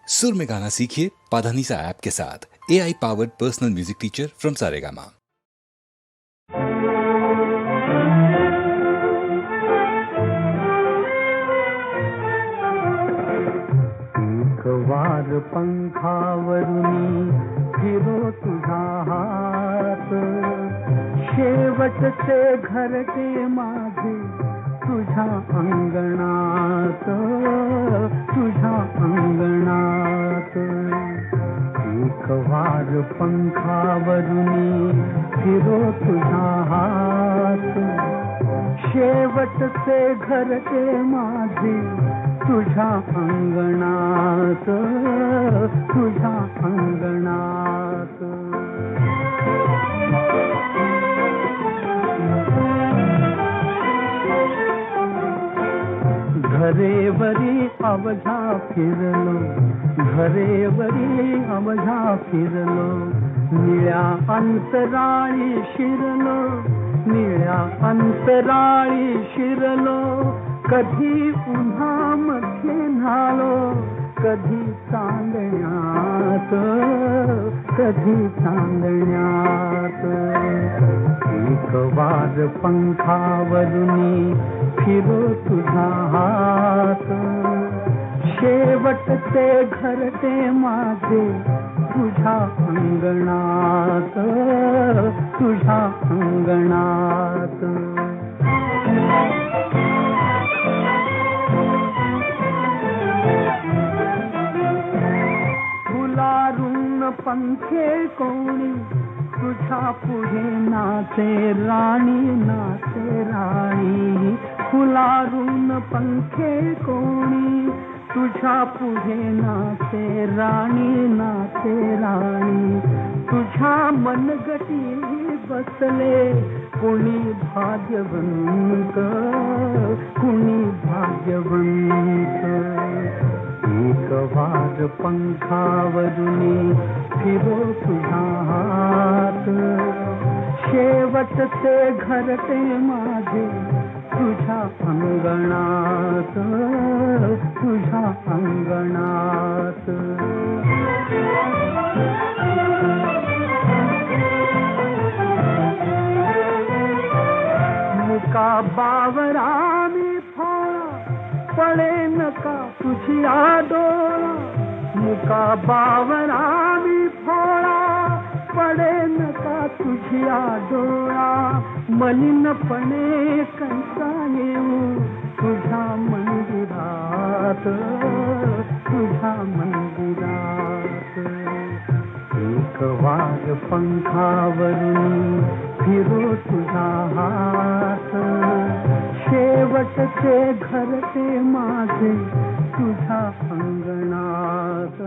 सुर में गाना सीखिए पाधानीसा ऐप के साथ। AI powered personal music teacher from Saregama. वार पंखावरुनी फिरो तुझा हात, शेवटचे घरटे माझे तुझ्या अंगणात, तुझ्या अंगणात। एक वार पंखावरुनी फिरो तुझा हात, शेवटचे घरटे माझे तुझ्या अंगणात, तुझ्या अंगणात। घरेवरी अवघा फिरलो, घरेवरी अवघा फिरलो, निळ्या अंतराळी शिरलो, निळ्या अंतराळी शिरलो। कधी उन्हामध्ये न्हालो, कधी चांदण्यात, कधी चांदण्यात। एक वार पंखावरुनी फिरो तुझा हात, शेवटचे घरटे माझे तुझ्या अंगणात, तुझ्या अंगणात। फुलारून पंखे कोणी तुझ्या पुढे नाचे राणी, नाचे राणी। फुलारून पंखे कोणी तुझ्या पुढे नाचे राणी, नाचे राणी। तुझ्या मनगटी बसले कोणी भाग्यवंत, कोणी भाग्यवंत। एक वार पंखावरुनी फिरो तुझा हात, शेवटचे घरटे माझे तुझ्या अंगणात, तुझ्या अंगणात। मुका बावरा मी फाळा, पळे नका तुझी डोळा। मुका बावरा मी फोळा, पडे नका तुझी डोळा। मलिनपणे कैसा येऊ तुझ्या मंदिरात, तुझ्या मंदिरात। एक वार पंखावरुनी फिरो तुझा हात, शेवटचे घरटे माझे तुझ्या अंगणात।